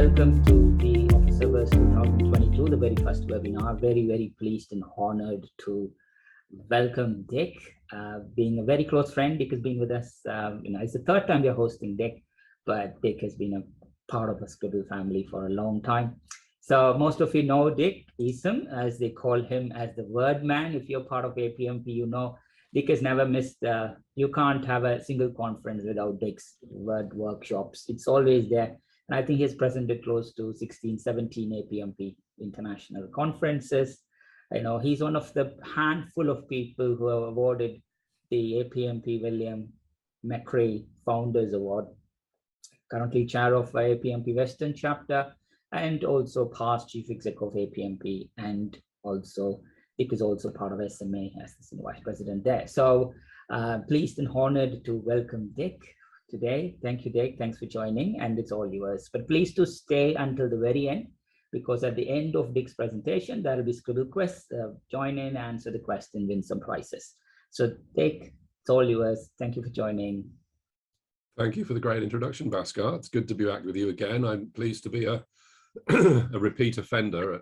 welcome to the Office Servers 2022, the very first webinar. Very pleased and honored to welcome Dick, being a very close friend. Dick has been with us, it's the third time we're hosting Dick, but Dick has been a part of the Scribble family for a long time. So most of you know Dick, Eassom, as they call him, as the word man. If you're part of APMP, you know Dick has never missed, you can't have a single conference without Dick's word workshops. It's always there. And I think he's presented close to 16, 17 APMP international conferences. I know he's one of the handful of people who have awarded the APMP William McRae Founders Award, currently chair of APMP Western Chapter, and also past chief executive of APMP, and also Dick is also part of SMA as the senior vice president there. So pleased and honored to welcome Dick today. Thank you, Dick. Thanks for joining, and it's all yours. But please to stay until the very end, because at the end of Dick's presentation, there will be Scribble quiz. Join in, answer the question, win some prizes. So Dick, it's all yours. Thank you for joining. Thank you for the great introduction, Bhaskar. It's good to be back with you again. I'm pleased to be a repeat offender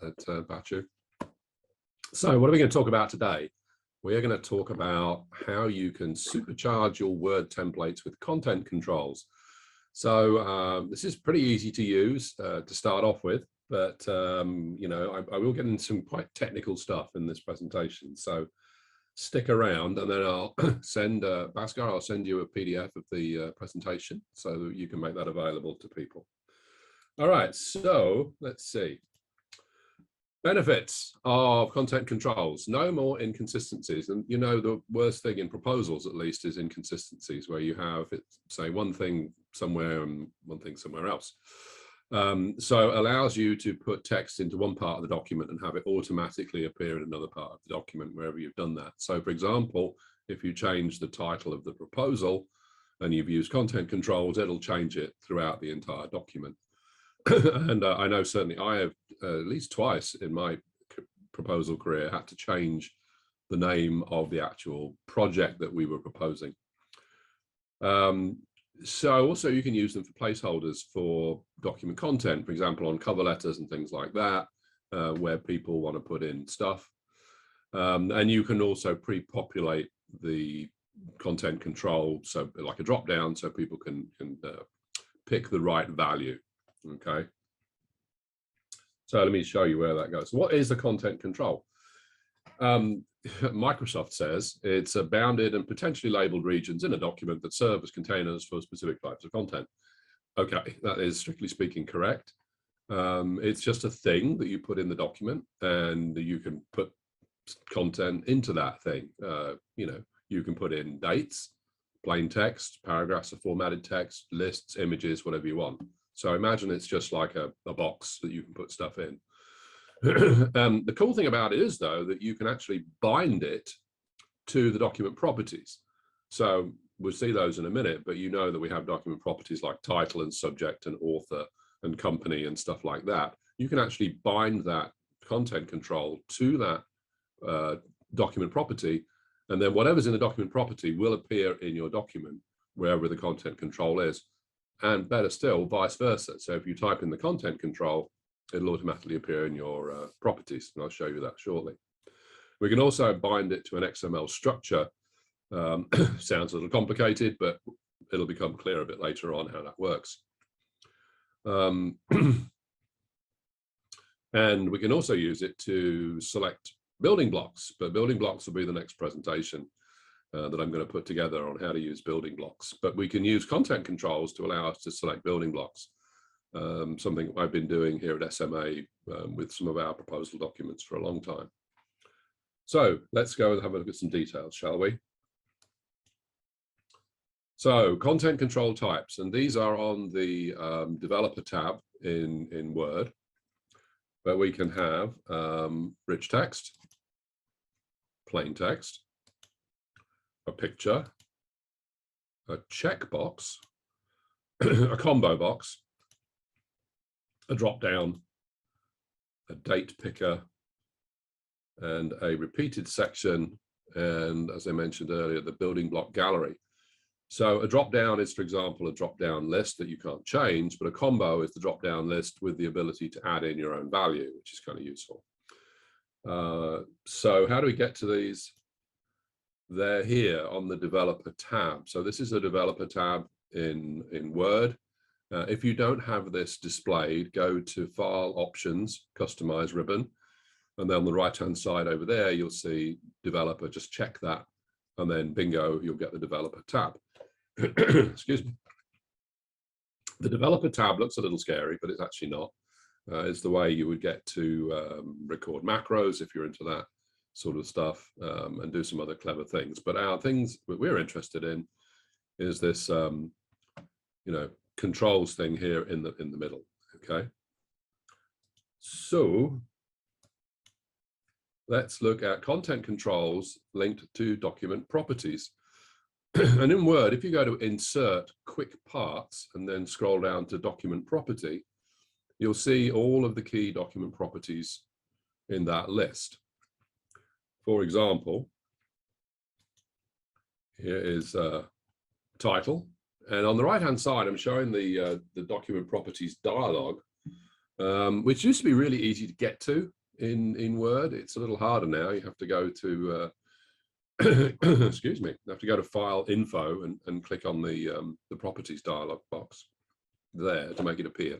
at Baachu. So what are we going to talk about today? We are going to talk about how you can supercharge your Word templates with content controls. So this is pretty easy to use to start off with, but I will get into some quite technical stuff in this presentation. So stick around, and then I'll send Bhaskar, I'll send you a PDF of the presentation so that you can make that available to people. All right, so let's see. Benefits of content controls: no more inconsistencies. And you know, the worst thing in proposals, at least, is inconsistencies where you have it say one thing somewhere and one thing somewhere else. So it allows you to put text into one part of the document and have it automatically appear in another part of the document wherever you've done that. So for example, if you change the title of the proposal and you've used content controls, it'll change it throughout the entire document. And I know certainly I have at least twice in my proposal career had to change the name of the actual project that we were proposing. So also you can use them for placeholders for document content, for example, on cover letters and things like that, where people want to put in stuff. And you can also pre-populate the content control, so like a drop down, so people can pick the right value. Okay, so let me show you where that goes. What is a content control? Microsoft says it's a bounded and potentially labeled regions in a document that serve as containers for specific types of content. Okay, that is strictly speaking correct. It's just a thing that you put in the document, and you can put content into that thing. You can put in dates, plain text, paragraphs of formatted text, lists, images, whatever you want. So imagine it's just like a box that you can put stuff in. The cool thing about it is, though, that you can actually bind it to the document properties. So we'll see those in a minute, but you know that we have document properties like title and subject and author and company and stuff like that. You can actually bind that content control to that document property, and then whatever's in the document property will appear in your document wherever the content control is. And better still, vice versa. So if you type in the content control, it'll automatically appear in your properties, and I'll show you that shortly. We can also bind it to an XML structure. Sounds a little complicated, but it'll become clear a bit later on how that works. And we can also use it to select building blocks, but building blocks will be the next presentation that I'm going to put together on how to use building blocks. But we can use content controls to allow us to select building blocks, something I've been doing here at SMA with some of our proposal documents for a long time. So let's go and have a look at some details, shall we? So content control types, and these are on the developer tab in Word, where we can have rich text, plain text, a picture, a checkbox, a combo box, a drop down, a date picker, and a repeated section, and as I mentioned earlier, the building block gallery. So a drop-down is, for example, a drop-down list that you can't change, but a combo is the drop-down list with the ability to add in your own value, which is kind of useful. So how do we get to these? They're here on the developer tab. So this is a developer tab in Word. If you don't have this displayed, go to File, Options, Customize ribbon. And then on the right-hand side over there, you'll see Developer. Just check that. And then bingo, you'll get the Developer tab. Excuse me. The Developer tab looks a little scary, but it's actually not. It's the way you would get to record macros if you're into that sort of stuff, and do some other clever things. But our things that we're interested in is this, controls thing here in the middle. Okay. So let's look at content controls linked to document properties. And in Word, if you go to Insert Quick Parts and then scroll down to Document Property, you'll see all of the key document properties in that list. For example, here is title. And on the right-hand side, I'm showing the document properties dialog, which used to be really easy to get to in Word. It's a little harder now. You have to go to, excuse me, you have to go to File, Info, and click on the properties dialog box there to make it appear.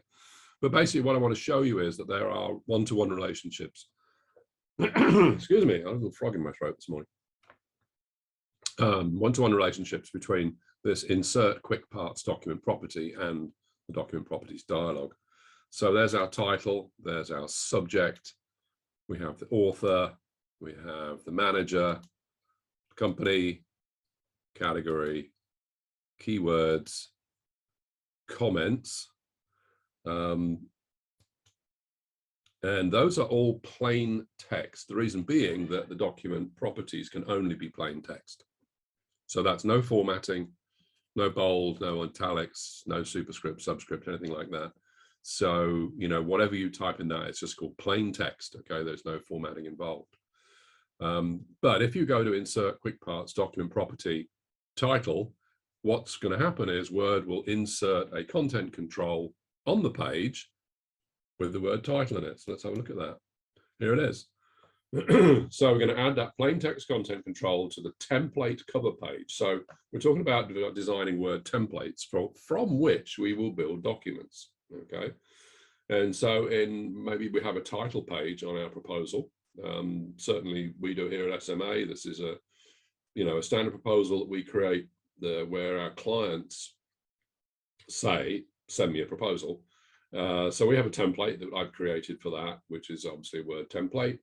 But basically what I want to show you is that there are one-to-one relationships. Excuse me, I had a little frog in my throat this morning. One-to-one relationships between this Insert Quick Parts document property and the document properties dialog. So there's our title, there's our subject, we have the author, we have the manager, company, category, keywords, comments, and those are all plain text. The reason being that the document properties can only be plain text. So that's no formatting, no bold, no italics, no superscript, subscript, anything like that. So, whatever you type in that, it's just called plain text. Okay, there's no formatting involved. But if you go to Insert Quick Parts, Document Property, Title, what's going to happen is Word will insert a content control on the page with the word title in it. So let's have a look at that. Here it is. So we're going to add that plain text content control to the template cover page. So we're talking about designing Word templates from which we will build documents. Okay. And so maybe we have a title page on our proposal. Certainly we do here at SMA. This is a standard proposal that we create where our clients say, send me a proposal. So we have a template that I've created for that, which is obviously a Word template.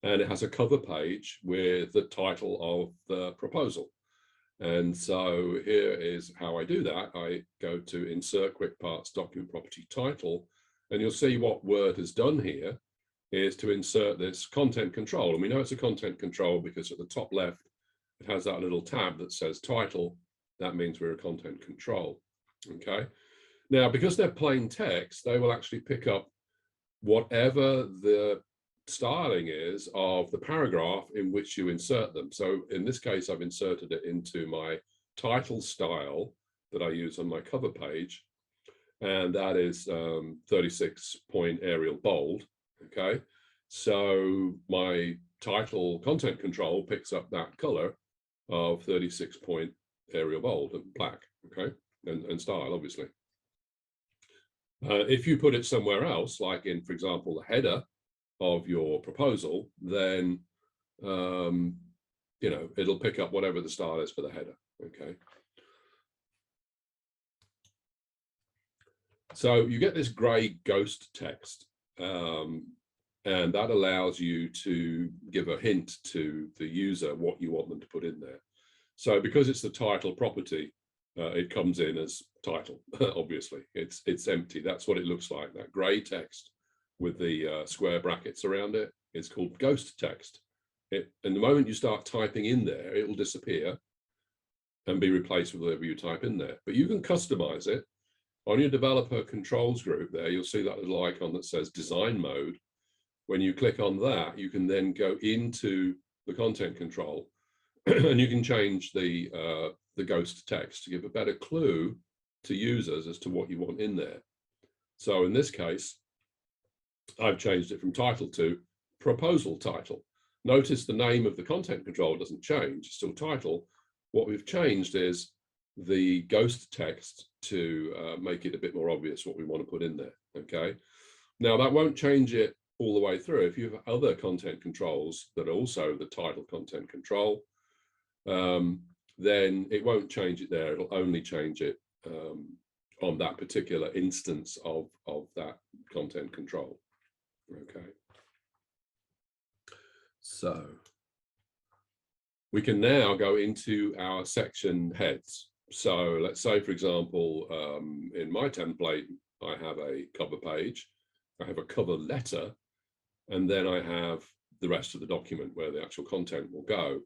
And it has a cover page with the title of the proposal. And so here is how I do that. I go to Insert Quick Parts, Document Property Title, and you'll see what Word has done here is to insert this content control. And we know it's a content control because at the top left, it has that little tab that says title. That means we're a content control. Okay. Now, because they're plain text, they will actually pick up whatever the styling is of the paragraph in which you insert them. So in this case, I've inserted it into my title style that I use on my cover page. And that is 36-point Arial bold. Okay. So my title content control picks up that color of 36-point Arial bold and black. Okay. And style, obviously. If you put it somewhere else, like in, for example, the header of your proposal, then, it'll pick up whatever the style is for the header. Okay. So you get this gray ghost text, and that allows you to give a hint to the user what you want them to put in there. So because it's the title property, it comes in as title. Obviously, it's empty. That's what it looks like. That gray text with the square brackets around it is called ghost text. And the moment you start typing in there, it will disappear and be replaced with whatever you type in there. But you can customize it. On your developer controls group there, you'll see that little icon that says design mode. When you click on that, you can then go into the content control and you can change the the ghost text to give a better clue to users as to what you want in there. So in this case, I've changed it from title to proposal title. Notice the name of the content control doesn't change, it's still title. What we've changed is the ghost text to make it a bit more obvious what we want to put in there, okay? Now that won't change it all the way through. If you have other content controls that are also the title content control, then it won't change it there. It'll only change it on that particular instance of that content control. Okay. So we can now go into our section heads. So let's say, for example, in my template, I have a cover page, I have a cover letter, and then I have the rest of the document where the actual content will go.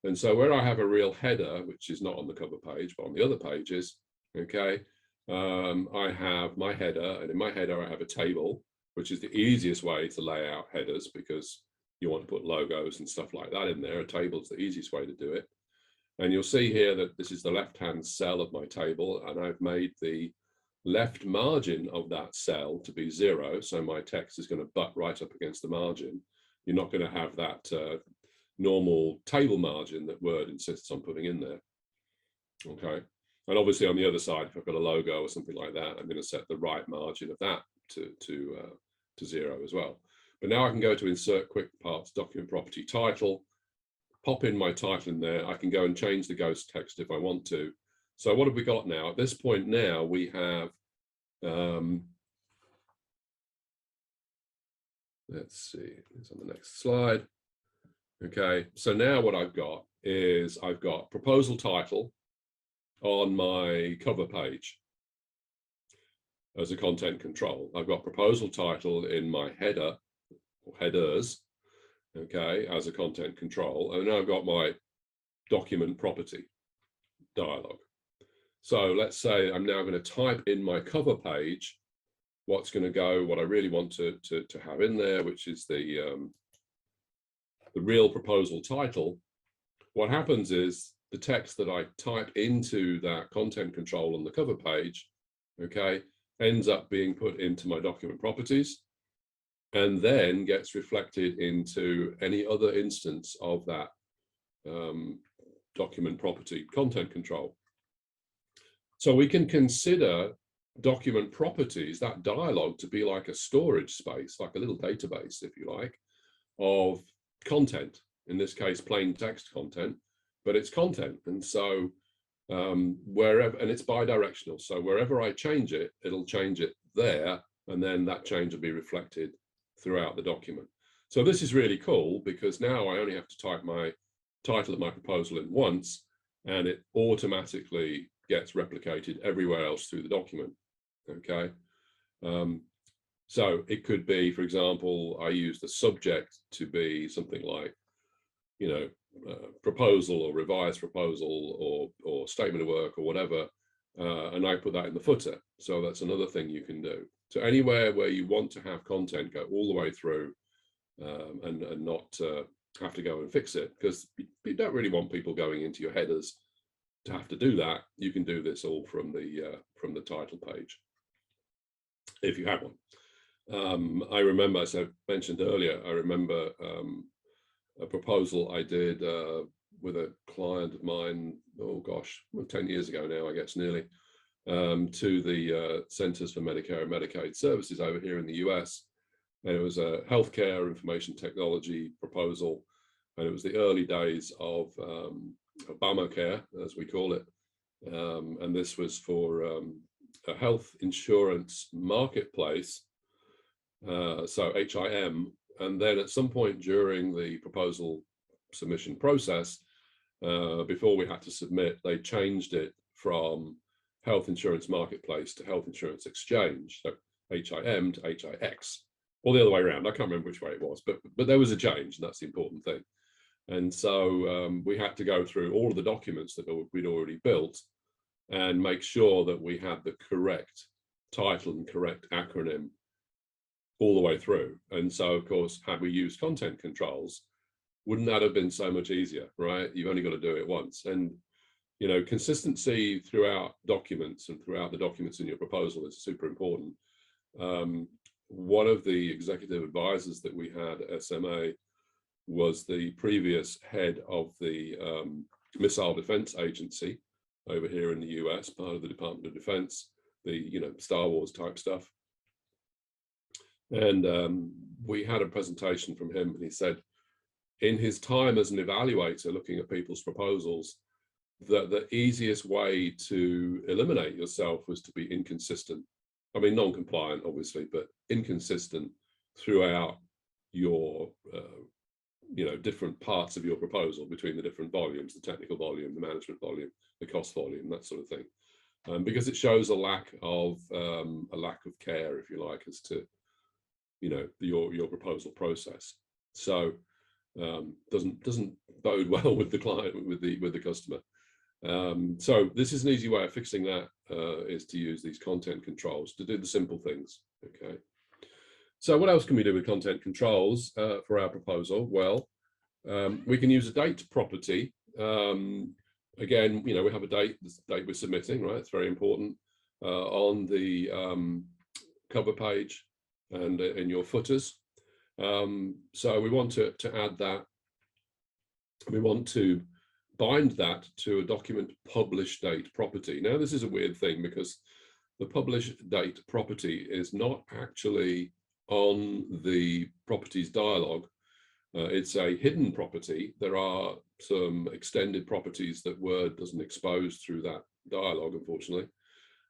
And so where I have a real header, which is not on the cover page, but on the other pages, okay, I have my header, and in my header I have a table, which is the easiest way to lay out headers because you want to put logos and stuff like that in there. A table is the easiest way to do it. And you'll see here that this is the left-hand cell of my table, and I've made the left margin of that cell to be 0. So my text is going to butt right up against the margin. You're not going to have that normal table margin that Word insists on putting in there. Okay. And obviously on the other side, if I've got a logo or something like that, I'm going to set the right margin of that to 0 as well. But now I can go to Insert Quick Parts Document Property Title, pop in my title in there. I can go and change the ghost text if I want to. So what have we got now? At this point now, we have, let's see, it's on the next slide. Okay, so now what I've got is I've got proposal title on my cover page as a content control. I've got proposal title in my header or headers, okay, as a content control. And now I've got my document property dialog. So let's say I'm now going to type in my cover page what's going to go, what I really want to have in there, which is the real proposal title. What happens is the text that I type into that content control on the cover page, okay, ends up being put into my document properties and then gets reflected into any other instance of that document property content control. So we can consider document properties, that dialog, to be like a storage space, like a little database, if you like, of content, in this case, plain text content, but it's content. And so wherever, and it's bi-directional. So wherever I change it, it'll change it there, and then that change will be reflected throughout the document. So this is really cool because now I only have to type my title of my proposal in once, and it automatically gets replicated everywhere else through the document. Okay. So it could be, for example, I use the subject to be something like, you know, proposal or revised proposal or statement of work or whatever, and I put that in the footer. So that's another thing you can do. So anywhere where you want to have content go all the way through and not have to go and fix it, because you don't really want people going into your headers to have to do that. You can do this all from the title page if you have one. I remember, as I mentioned earlier, I remember a proposal I did with a client of mine, oh gosh, 10 years ago now, I guess, nearly, to the Centers for Medicare and Medicaid Services over here in the US. And it was a healthcare information technology proposal. And it was the early days of Obamacare, as we call it. And this was for a health insurance marketplace, so HIM. And then at some point during the proposal submission process, before we had to submit, they changed it from health insurance marketplace to health insurance exchange, so HIM to HIX, or the other way around. I can't remember which way it was, but there was a change, and that's the important thing. And so we had to go through all of the documents that we'd already built and make sure that we had the correct title and correct acronym all the way through. And so, of course, had we used content controls, wouldn't that have been so much easier, right? You've only got to do it once. And you know, consistency throughout documents and throughout the documents in your proposal is super important. One of the executive advisors that we had at SMA was the previous head of the Missile Defense Agency over here in the US, part of the Department of Defense, the, you know, Star Wars type stuff. And we had a presentation from him, and he said, in his time as an evaluator looking at people's proposals, that the easiest way to eliminate yourself was to be inconsistent. I mean, non-compliant, obviously, but inconsistent throughout your, you know, different parts of your proposal, between the different volumes, the technical volume, the management volume, the cost volume, that sort of thing, because it shows a lack of care, if you like, as to, you know, your proposal process. So doesn't bode well with the client, with the customer. So this is an easy way of fixing that, is to use these content controls to do the simple things. Okay. So what else can we do with content controls for our proposal? Well, we can use a date property. Again, you know, we have a date, this date we're submitting, right? It's very important on the cover page and in your footers. So we want to add that. We want to bind that to a document publish date property. Now, this is a weird thing because the publish date property is not actually on the properties dialog. It's a hidden property. There are some extended properties that Word doesn't expose through that dialog, unfortunately,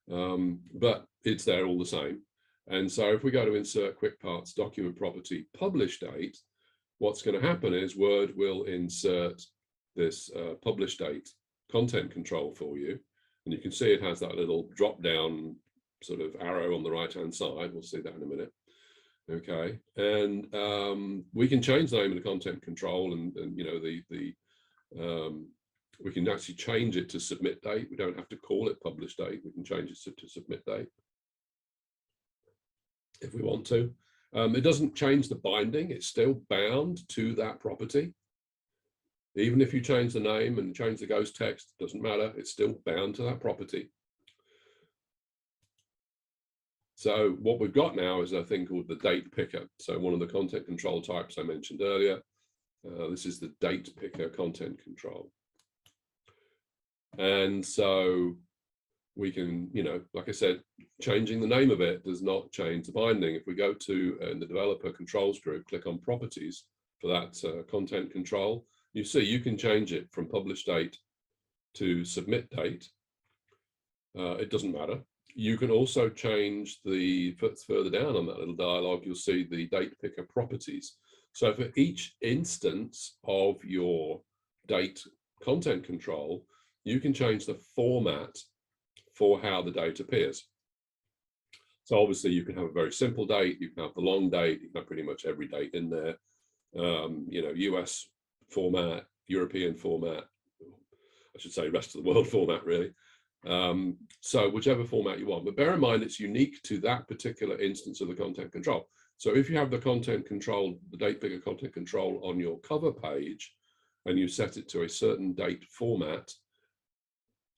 but it's there all the same. And so if we go to insert quick parts document property publish date, what's going to happen is Word will insert this publish date content control for you. And you can see it has that little drop down sort of arrow on the right hand side. We'll see that in a minute. Okay, and we can change the name of the content control, and you know, we can actually change it to submit date. We don't have to call it publish date. We can change it to submit date if we want to. It doesn't change the binding. It's still bound to that property. Even if you change the name and change the ghost text, it doesn't matter. It's still bound to that property. So what we've got now is a thing called the date picker. So one of the content control types I mentioned earlier, this is the date picker content control. And so we can, you know, like I said, changing the name of it does not change the binding. If we go to the developer controls group, click on properties for that content control, you see you can change it from publish date to submit date. It doesn't matter. You can also change the, further down on that little dialog, you'll see the date picker properties. So for each instance of your date content control, you can change the format for how the date appears. So obviously you can have a very simple date, you can have the long date, you can have pretty much every date in there. You know, US format, European format, I should say rest of the world format, really. So whichever format you want, but bear in mind it's unique to that particular instance of the content control. So if you have the content control, the date picker content control on your cover page, and you set it to a certain date format,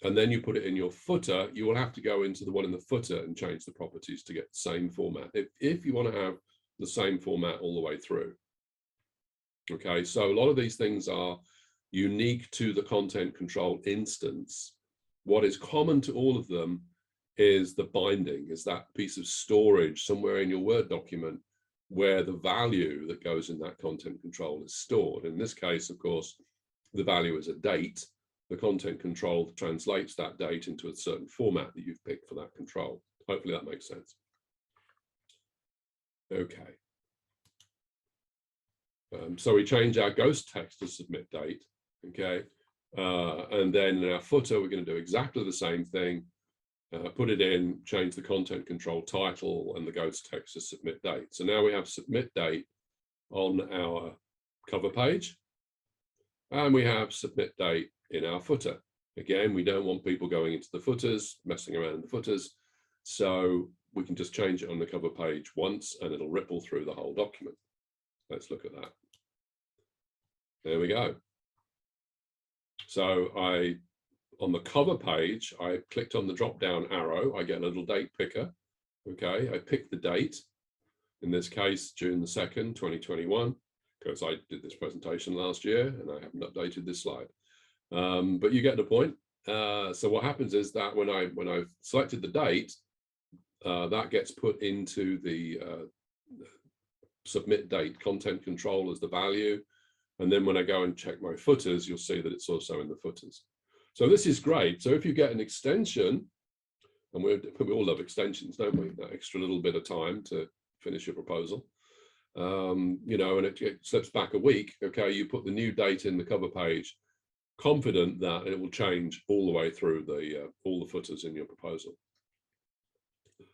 and then you put it in your footer, you will have to go into the one in the footer and change the properties to get the same format, if you want to have the same format all the way through. Okay, so a lot of these things are unique to the content control instance. What is common to all of them is the binding, is that piece of storage somewhere in your Word document where the value that goes in that content control is stored. In this case, of course, the value is a date. The content control translates that date into a certain format that you've picked for that control. Hopefully that makes sense. Okay. So we change our ghost text to submit date, okay? And then in our footer, we're going to do exactly the same thing, put it in, change the content control title and the ghost text to submit date. So now we have submit date on our cover page, and we have submit date in our footer. Again, we don't want people going into the footers, messing around in the footers. So we can just change it on the cover page once and it'll ripple through the whole document. Let's look at that. There we go. So I On the cover page, I clicked on the drop-down arrow. I get a little date picker. Okay, I pick the date. In this case, June the 2nd, 2021, because I did this presentation last year and I haven't updated this slide. But you get the point. So what happens is that when I've selected the date, that gets put into the submit date content control as the value. And then when I go and check my footers, you'll see that it's also in the footers. So this is great. So if you get an extension, and we all love extensions, don't we? That extra little bit of time to finish your proposal. You know, and it slips back a week. Okay, you put the new date in the cover page, confident that it will change all the way through all the footers in your proposal.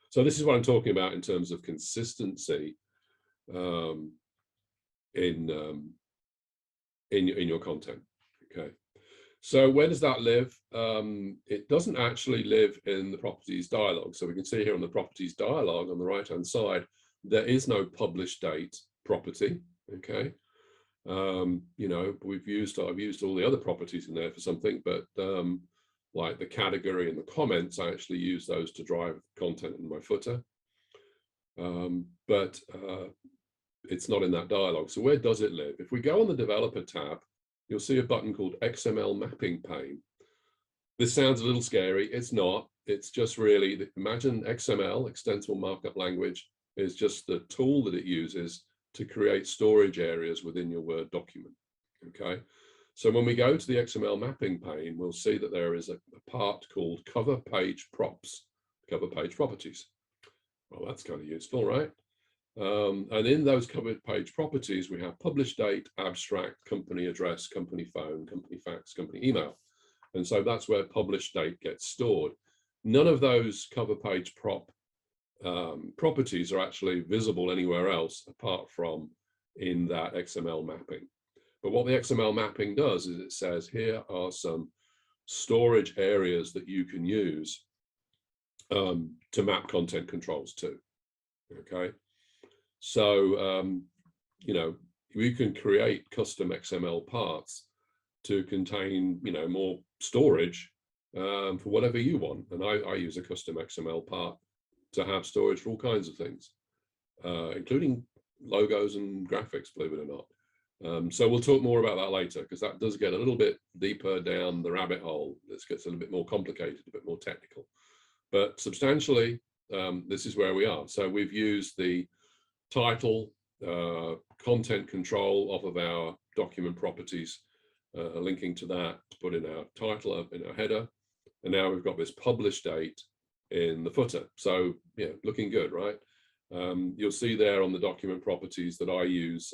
So this is what I'm talking about in terms of consistency in your content. Okay, so where does that live? It doesn't actually live in the properties dialog. So we can see here on the properties dialog on the right hand side, there is no publish date property. Okay, you know, I've used all the other properties in there for something, but like the category and the comments, I actually use those to drive content in my footer. But it's not in that dialog. So where does it live? If we go on the developer tab, you'll see a button called XML Mapping Pane. This sounds a little scary. It's not. It's just really, imagine XML, Extensible Markup Language, is just the tool that it uses to create storage areas within your Word document. Okay. So when we go to the XML Mapping Pane, we'll see that there is a part called Cover Page Props, Cover Page Properties. Well, that's kind of useful, right? And in those covered page properties, we have publish date, abstract, company address, company phone, company fax, company email. And so that's where publish date gets stored. None of those cover page properties are actually visible anywhere else apart from in that XML mapping. But what the XML mapping does is it says, here are some storage areas that you can use to map content controls to. Okay. So, you know, we can create custom XML parts to contain, you know, more storage for whatever you want. And I use a custom XML part to have storage for all kinds of things, including logos and graphics, believe it or not. So we'll talk more about that later, because that does get a little bit deeper down the rabbit hole. This gets a little bit more complicated, a bit more technical. But substantially, this is where we are. So we've used the title, content control off of our document properties, linking to that to put in our title, in our header. And now we've got this publish date in the footer. So yeah, looking good, right? You'll see there on the document properties that I use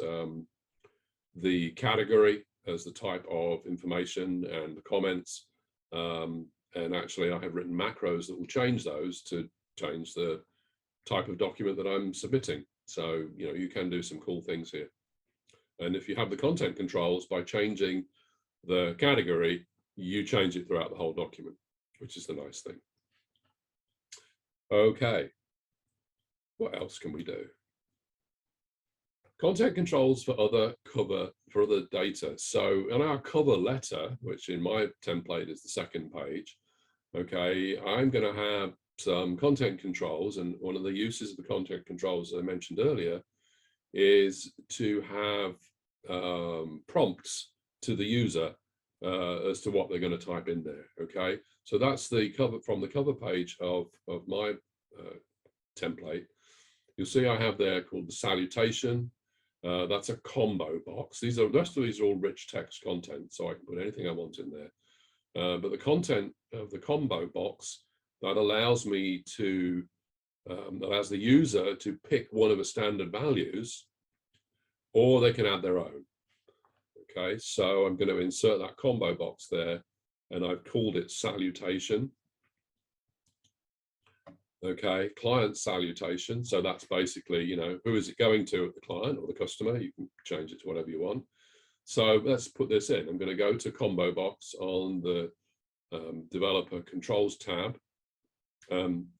the category as the type of information and the comments. And actually I have written macros that will change those to change the type of document that I'm submitting. So, you know, you can do some cool things here. And if you have the content controls, by changing the category, you change it throughout the whole document, which is the nice thing. Okay, what else can we do? Content controls for other data. So in our cover letter, which in my template is the second page, okay, I'm going to have some content controls, and one of the uses of the content controls I mentioned earlier is to have prompts to the user as to what they're going to type in there. Okay, so that's the cover from the cover page of my template. You'll see I have there called the salutation. That's a combo box. The rest of these are all rich text content, so I can put anything I want in there. But the content of the combo box, that allows me to, allows the user to pick one of the standard values, or they can add their own. Okay, so I'm going to insert that combo box there, and I've called it salutation. Okay, client salutation. So that's basically, you know, who is it going to at the client or the customer? You can change it to whatever you want. So let's put this in. I'm going to go to combo box on the developer controls tab.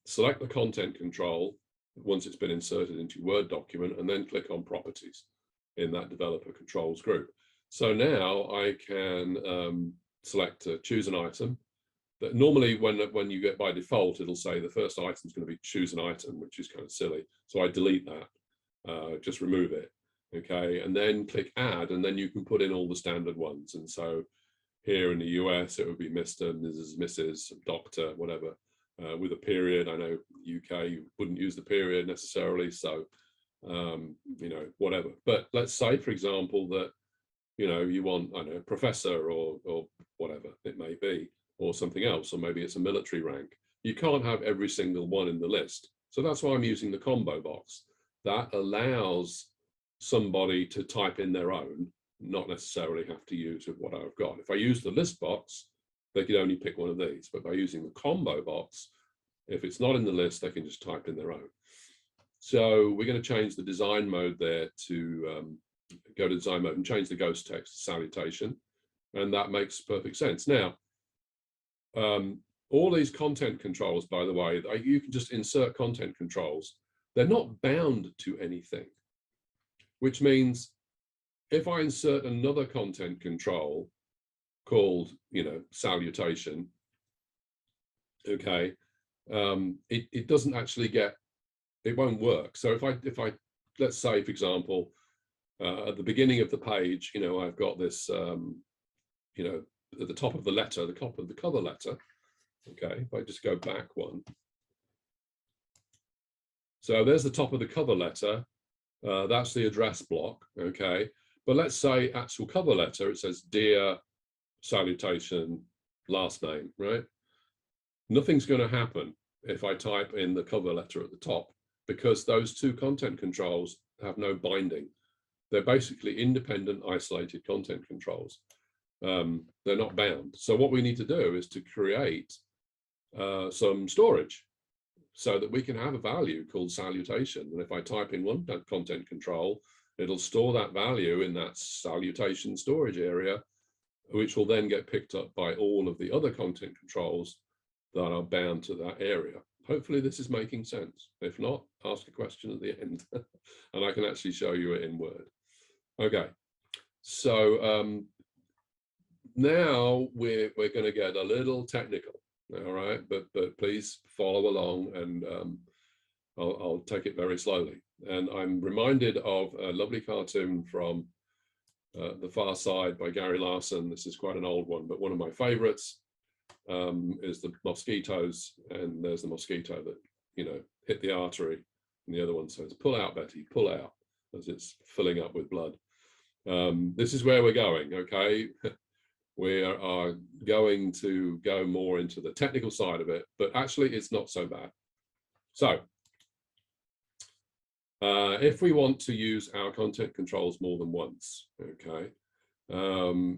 Select the content control once it's been inserted into your Word document, and then click on properties in that developer controls group. So now I can select choose an item, normally when you get by default, it'll say the first item is going to be choose an item, which is kind of silly. So I delete that, just remove it. Okay, and then click add, and then you can put in all the standard ones. And so here in the US, it would be Mr., Mrs., Mrs., Doctor, whatever, with a period. I know UK, you wouldn't use the period necessarily. So, you know, whatever. But let's say, for example, that, you know, you want, I don't know, professor or whatever it may be, or something else, or maybe it's a military rank. You can't have every single one in the list. So that's why I'm using the combo box. That allows somebody to type in their own, not necessarily have to use what I've got. If I use the list box, they could only pick one of these, but by using the combo box, if it's not in the list, they can just type in their own. So we're going to change the design mode there to go to design mode and change the ghost text to salutation. And that makes perfect sense. Now, all these content controls, by the way, you can just insert content controls. They're not bound to anything, which means if I insert another content control called, you know, salutation, okay, it doesn't actually get, it won't work. So if I let's say, for example, at the beginning of the page, you know, I've got this, you know, at the top of the letter, the top of the cover letter. Okay, if I just go back one. So there's the top of the cover letter. That's the address block. Okay, but let's say actual cover letter, it says dear, salutation, last name, right? Nothing's going to happen if I type in the cover letter at the top, because those two content controls have no binding. They're basically independent, isolated content controls. They're not bound. So what we need to do is to create some storage so that we can have a value called salutation. And if I type in one content control, it'll store that value in that salutation storage area, which will then get picked up by all of the other content controls that are bound to that area. Hopefully this is making sense. If not, ask a question at the end and I can actually show you it in Word. Okay, so now we're going to get a little technical, all right, but please follow along, and I'll take it very slowly. And I'm reminded of a lovely cartoon from The Far Side by Gary Larson. This is quite an old one, but one of my favorites is the mosquitoes, and there's the mosquito that, you know, hit the artery, and the other one says, pull out, Betty, pull out, as it's filling up with blood. This is where we're going, okay? We are going to go more into the technical side of it, but actually it's not so bad. So if we want to use our content controls more than once, okay,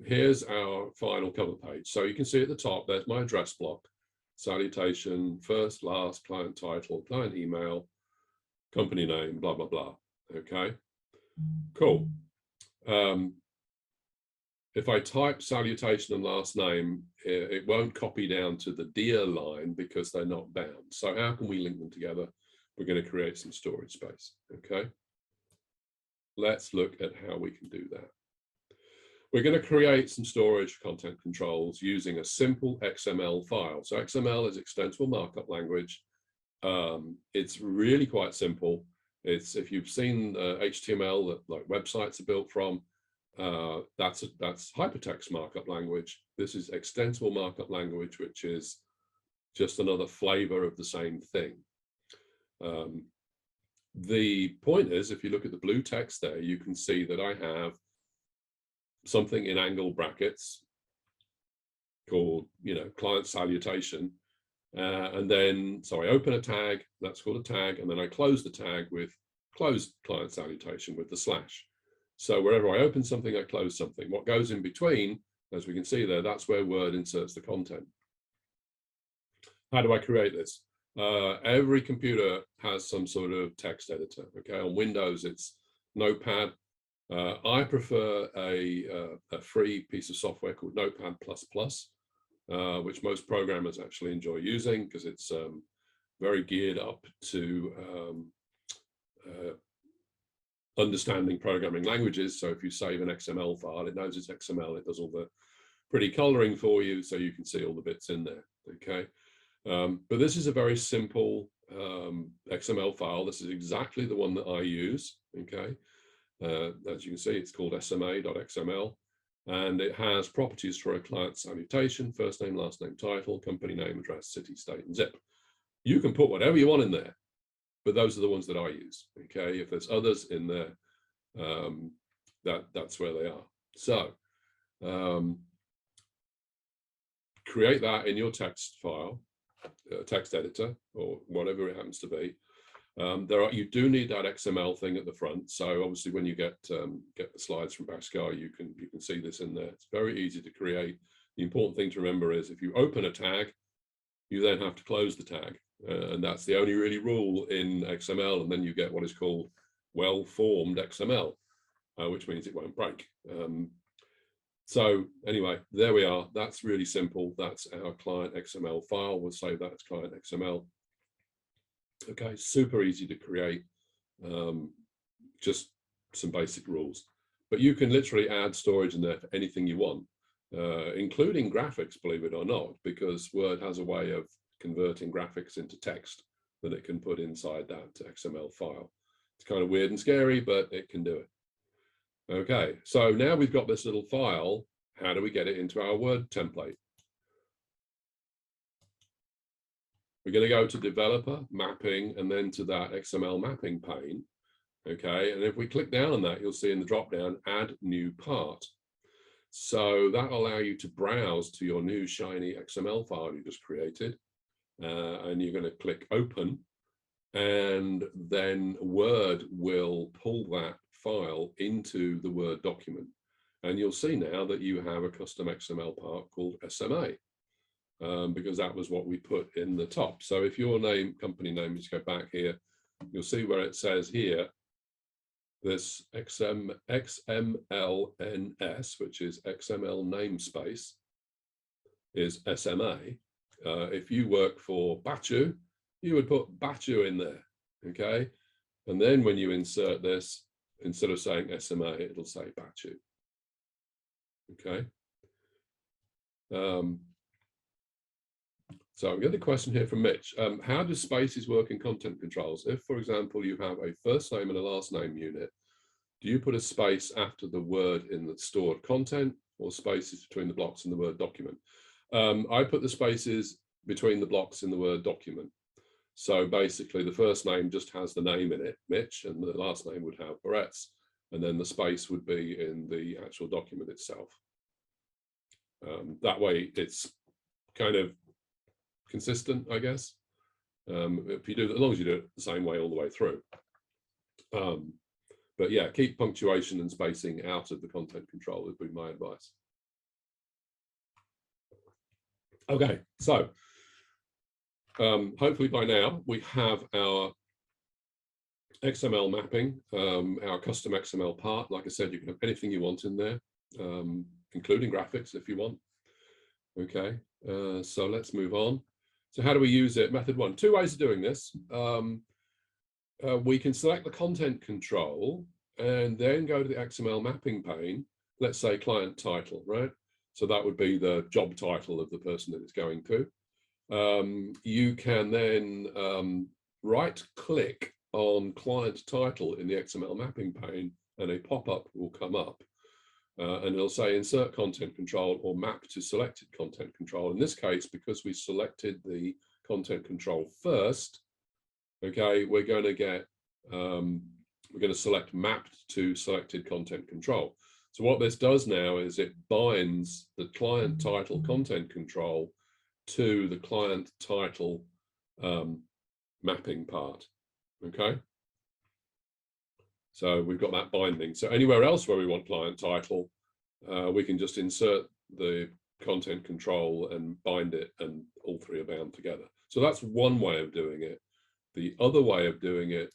here's our final cover page. So you can see at the top, there's my address block, salutation, first, last, client title, client email, company name, blah, blah, blah, okay, cool. If I type salutation and last name, it won't copy down to the dear line because they're not bound. So how can we link them together? We're going to create some storage space, okay? Let's look at how we can do that. We're going to create some storage content controls using a simple XML file. So XML is extensible markup language. It's really quite simple. It's, if you've seen HTML that like websites are built from, that's hypertext markup language. This is extensible markup language, which is just another flavor of the same thing. The point is, if you look at the blue text there, you can see that I have something in angle brackets called, you know, client salutation. And then, so I open a tag, that's called a tag, and then I close the tag with close client salutation with the slash. So wherever I open something, I close something. What goes in between, as we can see there, that's where Word inserts the content. How do I create this? Every computer has some sort of text editor. Okay, on Windows, it's Notepad. I prefer a free piece of software called Notepad++, which most programmers actually enjoy using because it's very geared up to understanding programming languages. So if you save an XML file, it knows it's XML, it does all the pretty coloring for you so you can see all the bits in there, okay? But this is a very simple XML file. This is exactly the one that I use, okay? As you can see, it's called sma.xml, and it has properties for a client salutation, first name, last name, title, company name, address, city, state, and zip. You can put whatever you want in there, but those are the ones that I use, okay? If there's others in there, that's where they are. So create that in your text file, text editor, or whatever it happens to be. You do need that XML thing at the front. So obviously, when you get the slides from Baachu, you can see this in there. It's very easy to create. The important thing to remember is if you open a tag, you then have to close the tag, and that's the only really rule in XML. And then you get what is called well-formed XML, which means it won't break. So anyway, there we are. That's really simple. That's our client XML file. We'll save that as client XML. Okay, super easy to create, just some basic rules. But you can literally add storage in there for anything you want, including graphics, believe it or not, because Word has a way of converting graphics into text that it can put inside that XML file. It's kind of weird and scary, but it can do it. Okay, so now we've got this little file. How do we get it into our Word template? We're going to go to Developer, Mapping, and then to that XML Mapping pane. Okay, and if we click down on that, you'll see in the drop-down, Add New Part. So that'll allow you to browse to your new shiny XML file you just created. And you're going to click Open, and then Word will pull that file into the Word document. And you'll see now that you have a custom XML part called SMA, because that was what we put in the top. So if your company name, just go back here, you'll see where it says here, this XMLNS, which is XML namespace, is SMA. If you work for Baachu, you would put Baachu in there, okay? And then when you insert this, instead of saying SMA, it'll say Baachu, okay? So I'm getting a question here from Mitch. How do spaces work in content controls? If, for example, you have a first name and a last name unit, do you put a space after the word in the stored content, or spaces between the blocks in the Word document? I put the spaces between the blocks in the Word document. So basically, the first name just has the name in it, Mitch, and the last name would have Barrett's, and then the space would be in the actual document itself. That way, it's kind of consistent, I guess. If you do, as long as you do it the same way all the way through. But yeah, keep punctuation and spacing out of the content control would be my advice. Okay, so hopefully by now we have our XML mapping, our custom XML part. Like I said, you can have anything you want in there, including graphics if you want. Okay, so let's move on. So how do we use it? Method one, two ways of doing this. We can select the content control and then go to the XML mapping pane, let's say client title, right? So that would be the job title of the person that it's going to. You can then right click on client title in the XML mapping pane, and a pop-up will come up. And it'll say insert content control or map to selected content control. In this case, because we selected the content control first, okay, we're going to get, we're going to select mapped to selected content control. So what this does now is it binds the client title content control to the client title mapping part, okay? So we've got that binding. So anywhere else where we want client title, we can just insert the content control and bind it, and all three are bound together. So that's one way of doing it. The other way of doing it,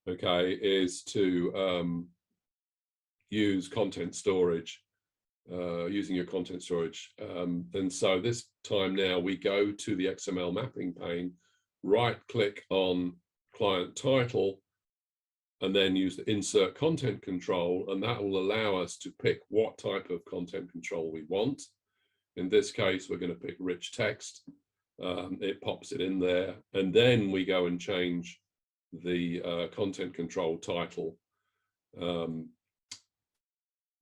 okay, is to use content storage, using your content storage. And so this time now we go to the XML mapping pane, right click on client title, and then use the insert content control, and that will allow us to pick what type of content control we want. In this case, we're going to pick rich text. It pops it in there, and then we go and change the content control title and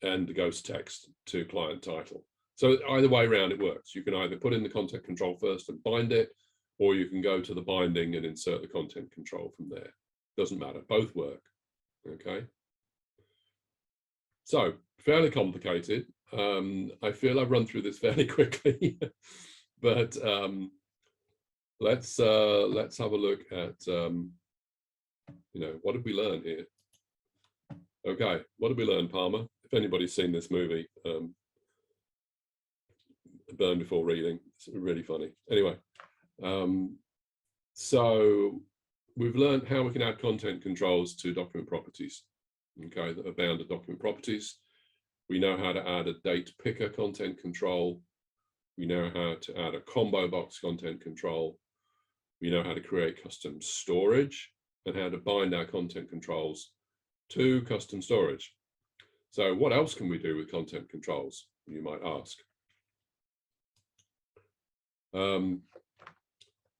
the ghost text to client title. So either way around it works. You can either put in the content control first and bind it, or you can go to the binding and insert the content control from there. Doesn't matter, both work. Okay. So fairly complicated. I feel I've run through this fairly quickly, but let's have a look at what did we learn here? Okay, what did we learn, Palmer? If anybody's seen this movie, Burn Before Reading, it's really funny. Anyway, so we've learned how we can add content controls to document properties, okay, that are bound to document properties. We know how to add a date picker content control. We know how to add a combo box content control. We know how to create custom storage and how to bind our content controls to custom storage. So what else can we do with content controls, you might ask?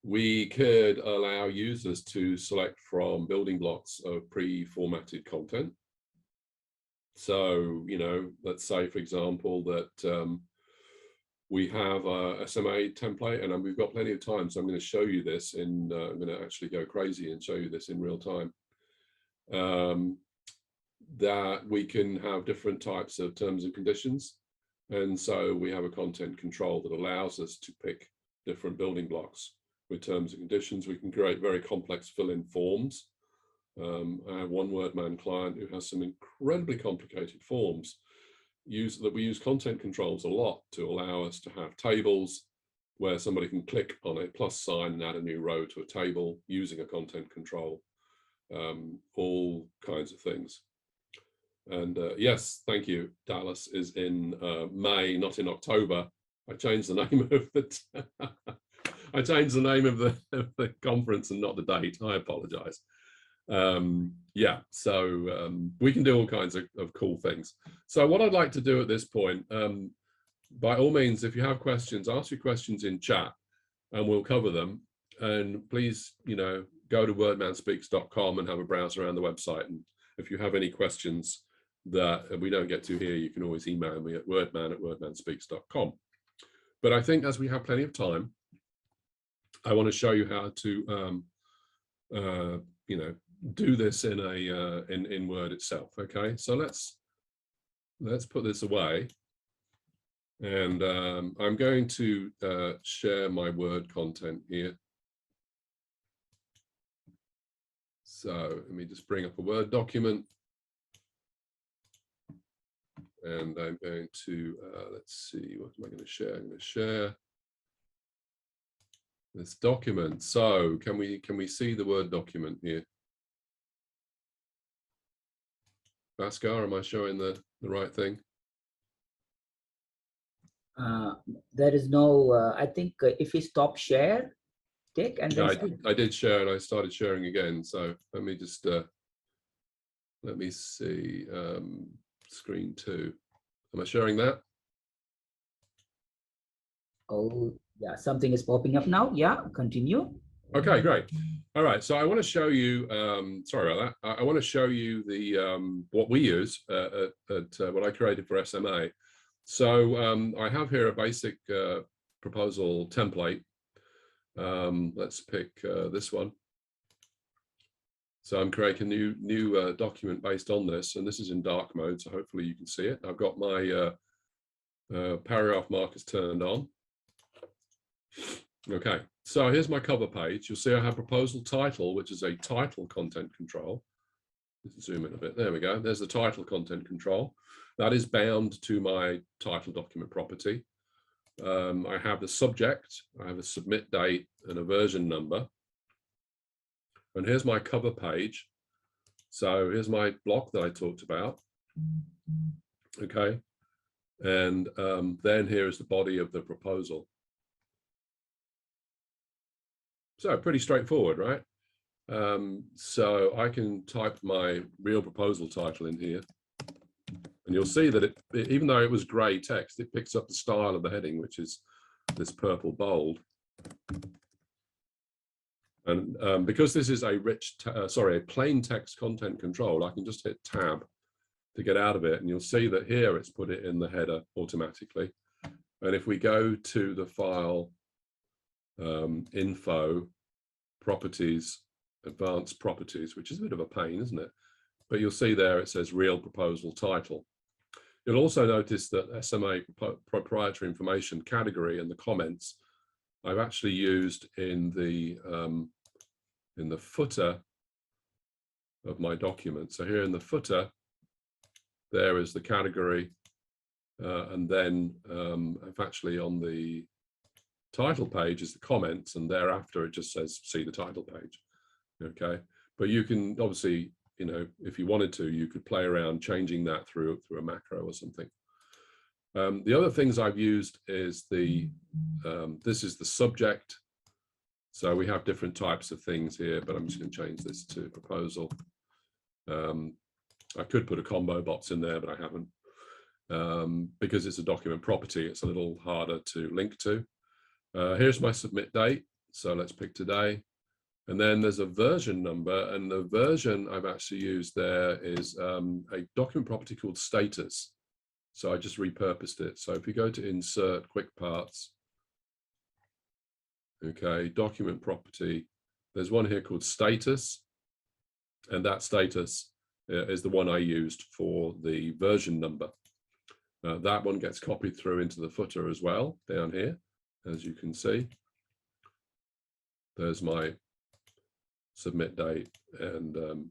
We could allow users to select from building blocks of pre-formatted content. So, let's say, for example, that we have a SMA template, and we've got plenty of time, so I'm going to show you this I'm going to actually go crazy and show you this in real time. That we can have different types of terms and conditions. And so we have a content control that allows us to pick different building blocks with terms and conditions. We can create very complex fill-in forms. I have one WordMan client who has some incredibly complicated forms that we use content controls a lot to allow us to have tables where somebody can click on a plus sign and add a new row to a table using a content control, all kinds of things. And yes, thank you. Dallas is in May, not in October. I changed the name of it. I changed the name of the conference and not the date. I apologize. Yeah, so we can do all kinds of cool things. So what I'd like to do at this point, by all means, if you have questions, ask your questions in chat and we'll cover them. And please, go to wordmanspeaks.com and have a browse around the website. And if you have any questions that we don't get to here, you can always email me at wordmanspeaks.com. But I think as we have plenty of time, I want to show you how to, do this in in Word itself. Okay, so let's put this away, and I'm going to share my Word content here. So let me just bring up a Word document, and I'm going to let's see, what am I going to share? I'm going to share this document. So can we see the Word document here? Bhaskar, am I showing the right thing? There is no, I think if you stop share, Dick, and then I did share and I started sharing again. So let me just, let me see, screen 2. Am I sharing that? Oh, yeah, something is popping up now. Yeah, continue. Okay, great. All right, so I want to show you, sorry about that. I want to show you the what we use at what I created for SMA. So I have here a basic proposal template. Let's pick this one. So I'm creating a new document based on this, and this is in dark mode, so hopefully you can see it. I've got my paragraph markers turned on. Okay, so here's my cover page. You'll see I have proposal title, which is a title content control. Let's zoom in a bit. There we go. There's the title content control. That is bound to my title document property. I have the subject, I have a submit date and a version number. And here's my cover page. So here's my block that I talked about. Okay. And then here is the body of the proposal. So pretty straightforward, right? So I can type my real proposal title in here, and you'll see that even though it was grey text, it picks up the style of the heading, which is this purple bold. And because this is a a plain text content control, I can just hit Tab to get out of it, and you'll see that here it's put it in the header automatically. And if we go to the file info properties, advanced properties, which is a bit of a pain, isn't it? But you'll see there it says real proposal title. You'll also notice that SMA proprietary information category and the comments I've actually used in the footer of my document. So here in the footer, there is the category, and then actually on the title page is the comments, and thereafter it just says see the title page. Okay, but you can obviously, you know, if you wanted to, you could play around changing that through a macro or something. The other things I've used is this is the subject. So we have different types of things here, but I'm just going to change this to proposal. I could put a combo box in there, but I haven't. Because it's a document property, it's a little harder to link to. Here's my submit date. So let's pick today. And then there's a version number, and the version I've actually used there is a document property called status. So I just repurposed it. So if you go to insert quick parts, okay, document property, there's one here called status, and that status is the one I used for the version number. That one gets copied through into the footer as well, down here, as you can see. There's my submit date and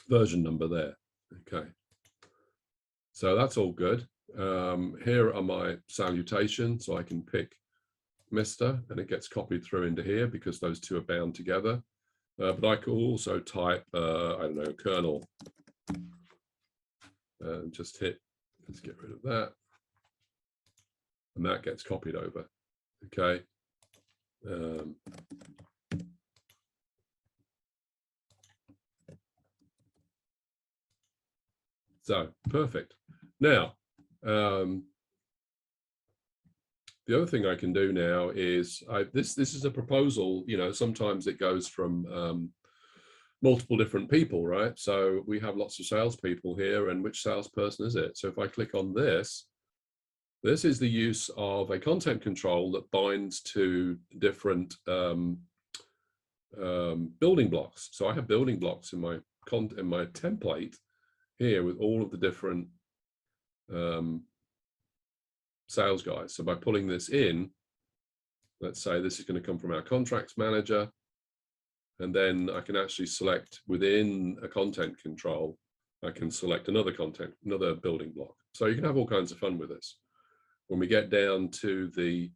version number there. Okay, so that's all good. Here are my salutations, so I can pick Mr. and it gets copied through into here because those two are bound together. But I could also type, I don't know, Colonel, and just hit, let's get rid of that. And that gets copied over, okay. So perfect. Now, the other thing I can do now is this is a proposal. You know, sometimes it goes from multiple different people, right? So we have lots of salespeople here, and which salesperson is it? So if I click on this, this is the use of a content control that binds to different building blocks. So I have building blocks in my template here with all of the different sales guys. So by pulling this in, let's say this is going to come from our contracts manager, and then I can actually select within a content control, I can select another building block. So you can have all kinds of fun with this. When we get down to the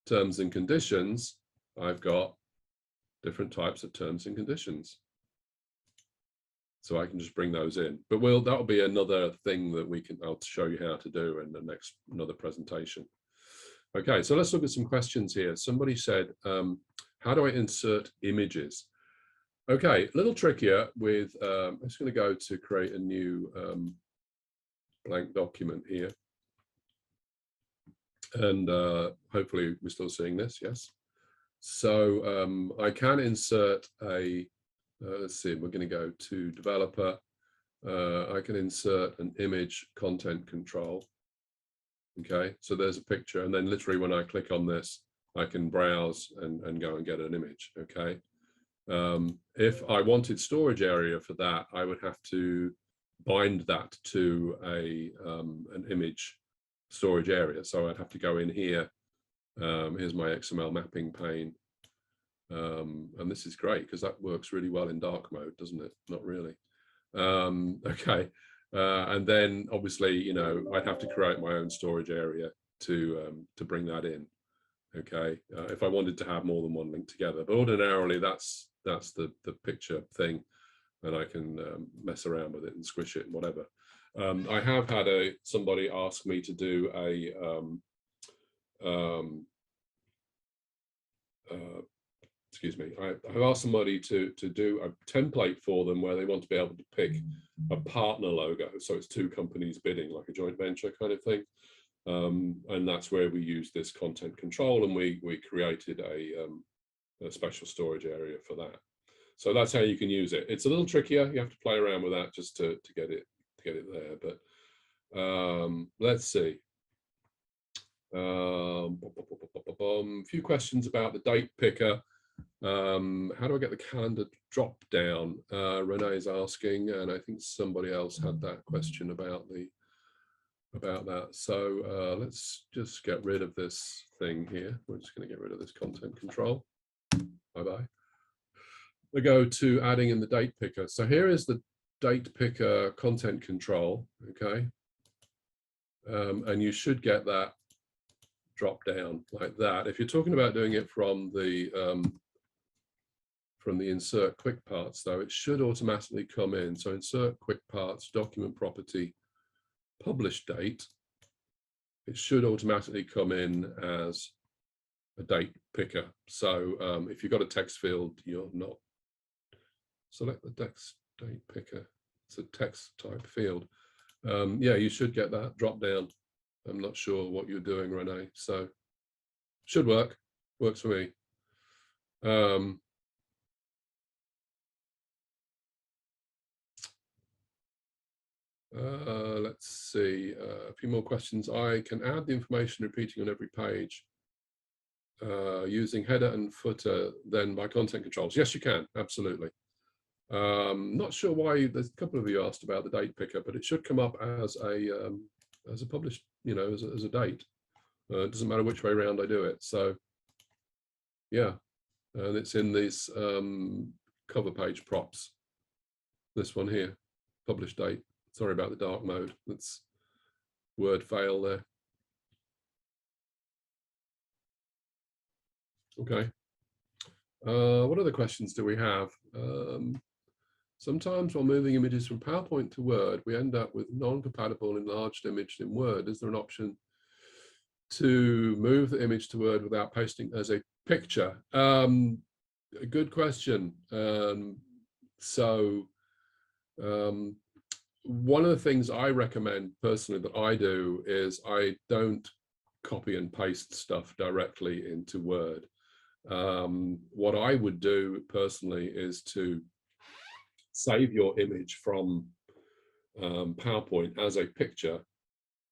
terms and conditions, I've got different types of terms and conditions. So I can just bring those in, but that'll be another thing that I'll show you how to do in another presentation. Okay, so let's look at some questions here. Somebody said, how do I insert images? Okay, a little trickier with, I'm just going to go to create a new blank document here. And hopefully we're still seeing this, yes. So I can insert let's see, we're going to go to developer. I can insert an image content control. Okay, so there's a picture, and then literally when I click on this, I can browse and go and get an image. Okay, if I wanted storage area for that, I would have to bind that to an image storage area. So I'd have to go in here. Here's my XML Mapping Pane. And this is great because that works really well in dark mode, doesn't it? Not really. Okay. And then obviously, you know, I'd have to create my own storage area to bring that in. Okay. If I wanted to have more than one link together, but ordinarily that's the picture thing, and I can mess around with it and squish it and whatever. I have had somebody ask me to do excuse me, I've asked somebody to do a template for them where they want to be able to pick a partner logo. So it's two companies bidding, like a joint venture kind of thing. And that's where we use this content control, and we created a special storage area for that. So that's how you can use it. It's a little trickier. You have to play around with that just to get it there. But let's see. A few questions about the date picker. How do I get the calendar drop down? Renee is asking, and I think somebody else had that question about that. So let's just get rid of this thing here. We're just going to get rid of this content control. Bye-bye. We go to adding in the date picker. So here is the date picker content control, okay? And you should get that drop down like that. If you're talking about doing it from the insert quick parts, though, it should automatically come in. So insert quick parts, document property, publish date. It should automatically come in as a date picker. So if you've got a text field, you're not. Select the text date picker. It's a text type field. Yeah, you should get that drop down. I'm not sure what you're doing, Renee. So should work. Works for me. Let's see, a few more questions. I can add the information repeating on every page using header and footer then by content controls. Yes, you can, absolutely. Not sure why there's a couple of you asked about the date picker, but it should come up as a published, you know, as a date. It doesn't matter which way around I do it. So yeah, and it's in these cover page props. This one here, published date. Sorry about the dark mode. That's word fail there. Okay. What other questions do we have? Sometimes while moving images from PowerPoint to Word, we end up with non-compatible enlarged image in Word. Is there an option to move the image to Word without pasting as a picture? A good question. One of the things I recommend personally that I do is I don't copy and paste stuff directly into Word. What I would do personally is to save your image from PowerPoint as a picture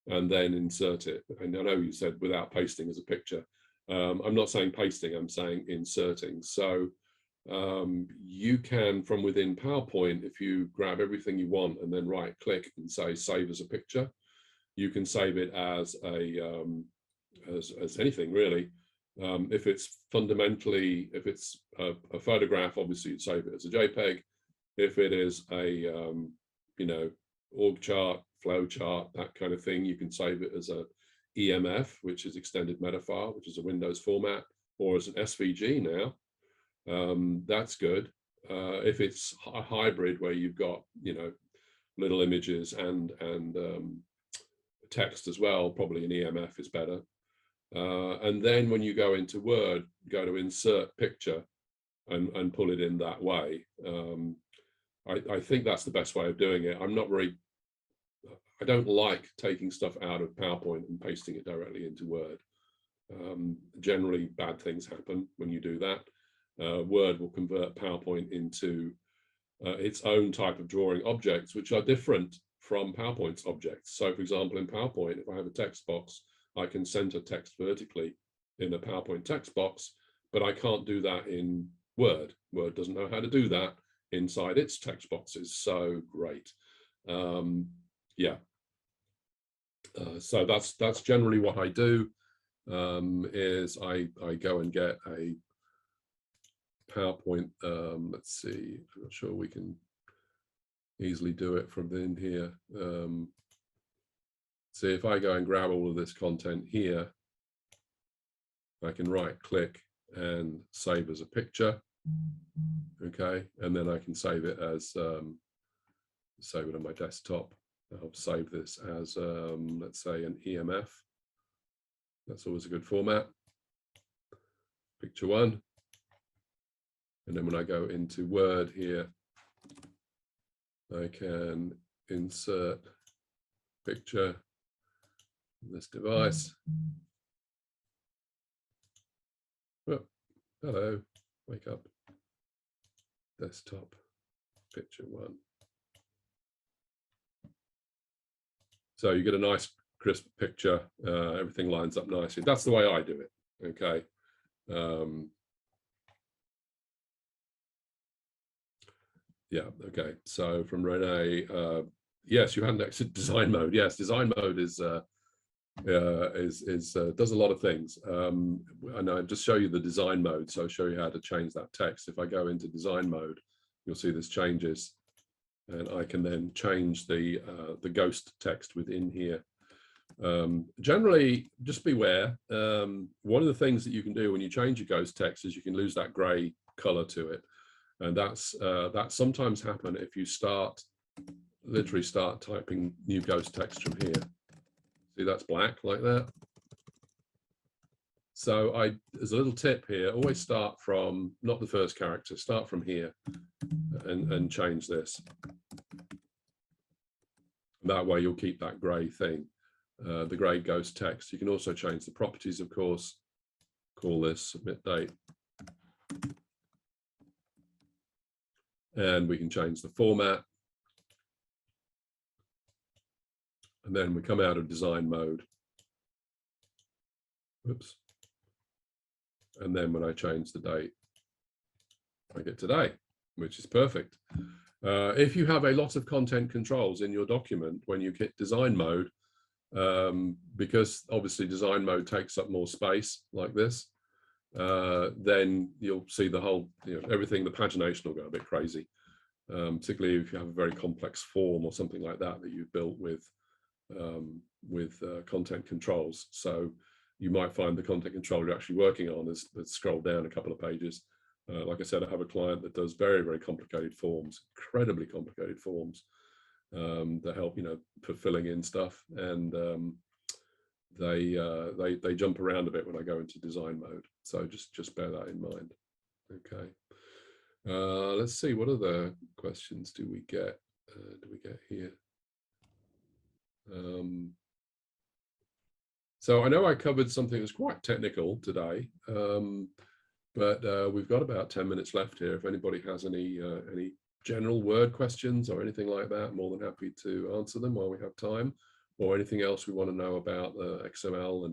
and then insert it. And I know you said without pasting as a picture. I'm not saying pasting, I'm saying inserting. So you can, from within PowerPoint, if you grab everything you want and then right click and say save as a picture, you can save it as a as anything really. If it's fundamentally, if it's a photograph, obviously you'd save it as a JPEG. If it is a you know, org chart, flow chart, that kind of thing, you can save it as a EMF, which is extended meta file, which is a Windows format, or as an SVG now. That's good. If it's a hybrid where you've got, you know, little images and text as well, probably an EMF is better. And then when you go into Word, go to insert picture and pull it in that way. I think that's the best way of doing it. I don't like taking stuff out of PowerPoint and pasting it directly into Word. Generally, bad things happen when you do that. Word will convert PowerPoint into its own type of drawing objects, which are different from PowerPoint's objects. So for example, in PowerPoint, if I have a text box, I can center text vertically in a PowerPoint text box, but I can't do that in Word. Word doesn't know how to do that inside its text boxes. So great. Yeah. So that's generally what I do, is I go and get a PowerPoint. Let's see, I'm not sure we can easily do it from in here. See, if I go and grab all of this content here, I can right click and save as a picture. Okay, and then I can save it as save it on my desktop. I'll save this as let's say an EMF. That's always a good format. Picture one. And then when I go into Word here, I can insert picture on this device. Oh, hello, wake up. Desktop, picture 1. So you get a nice crisp picture, everything lines up nicely. That's the way I do it, okay? Yeah, okay. So from Renee, yes, you hadn't exited design mode. Yes, design mode is does a lot of things. And I'll just show you the design mode. So I'll show you how to change that text. If I go into design mode, you'll see this changes, and I can then change the ghost text within here. Generally, just beware. One of the things that you can do when you change your ghost text is you can lose that gray color to it. And that sometimes happen if you literally start typing new ghost text from here. See, that's black like that. So as a little tip here, always start from, not the first character, start from here and change this. That way you'll keep that gray thing, the gray ghost text. You can also change the properties, of course, call this submit date. And we can change the format. And then we come out of design mode. Oops. And then when I change the date, I get today, which is perfect. If you have a lot of content controls in your document when you hit design mode, because obviously design mode takes up more space like this, then you'll see the whole, everything, the pagination will go a bit crazy, particularly if you have a very complex form or something like that that you've built with content controls. So you might find the content control you're actually working on is scroll down a couple of pages. Like I said, I have a client that does very, very complicated forms, incredibly complicated forms that help, for filling in stuff, and they jump around a bit when I go into design mode. So just bear that in mind. Okay. Let's see, what other questions do we get here? So I know I covered something that's quite technical today, but we've got about 10 minutes left here. If anybody has any general Word questions or anything like that, more than happy to answer them while we have time, or anything else we want to know about XML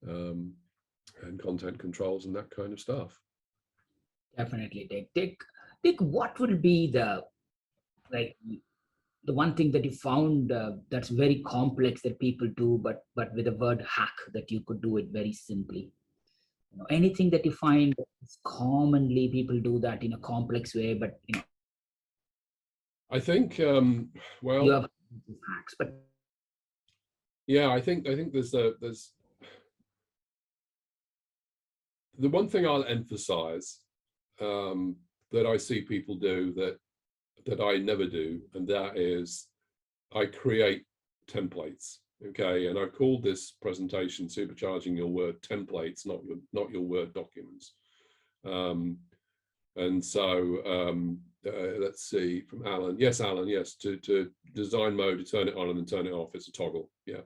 and content controls and that kind of stuff. Definitely, Dick, what would be the one thing that you found that's very complex that people do, but with a word hack that you could do it very simply? Anything that you find commonly people do that in a complex way, but I think well, you have hacks, but yeah, I think there's the one thing I'll emphasize that I see people do that I never do, and that is I create templates. Okay, and I called this presentation "Supercharging Your Word Templates, not your Word documents." And so let's see, from Alan. Yes, Alan. Yes, to design mode, to turn it on and then turn it off. It's a toggle. Yeah.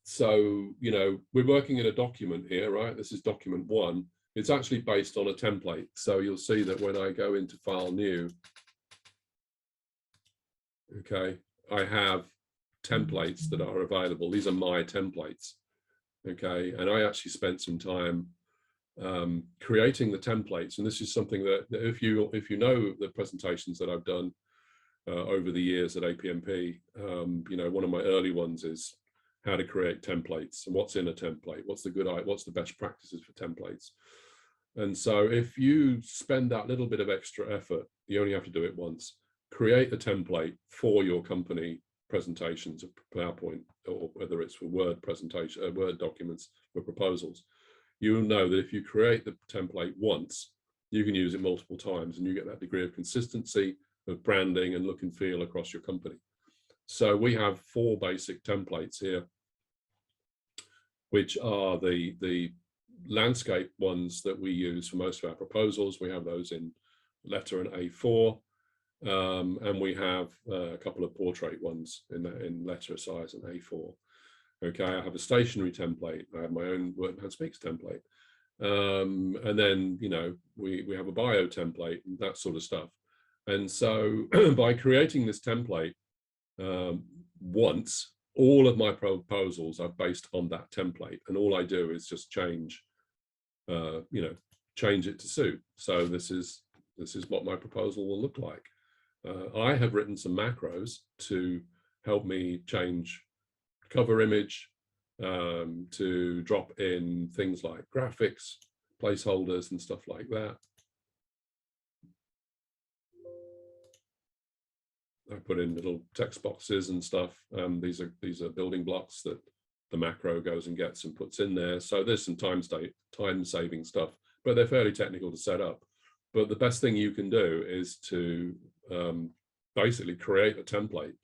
So we're working in a document here, right? This is document 1. It's actually based on a template. So you'll see that when I go into File New, okay, I have templates that are available. These are my templates, okay? And I actually spent some time creating the templates. And this is something that if you know the presentations that I've done over the years at APMP, one of my early ones is how to create templates and what's in a template, what's the best practices for templates. And so if you spend that little bit of extra effort, you only have to do it once. Create a template for your company presentations of PowerPoint, or whether it's for Word presentation, Word documents for proposals. You'll know that if you create the template once, you can use it multiple times, and you get that degree of consistency of branding and look and feel across your company. So we have 4 basic templates here, which are the landscape ones that we use for most of our proposals. We have those in letter and A4, and we have a couple of portrait ones in letter size and A4. Okay, I have a stationary template. I have my own Word and Speaks template, and then we have a bio template and that sort of stuff. And so by creating this template once, all of my proposals are based on that template, and all I do is just change it to suit. So this is what my proposal will look like. I have written some macros to help me change cover image, to drop in things like graphics, placeholders and stuff like that. I put in little text boxes and stuff. These are building blocks that the macro goes and gets and puts in there. So there's some time-saving stuff, but they're fairly technical to set up. But the best thing you can do is to basically create a template,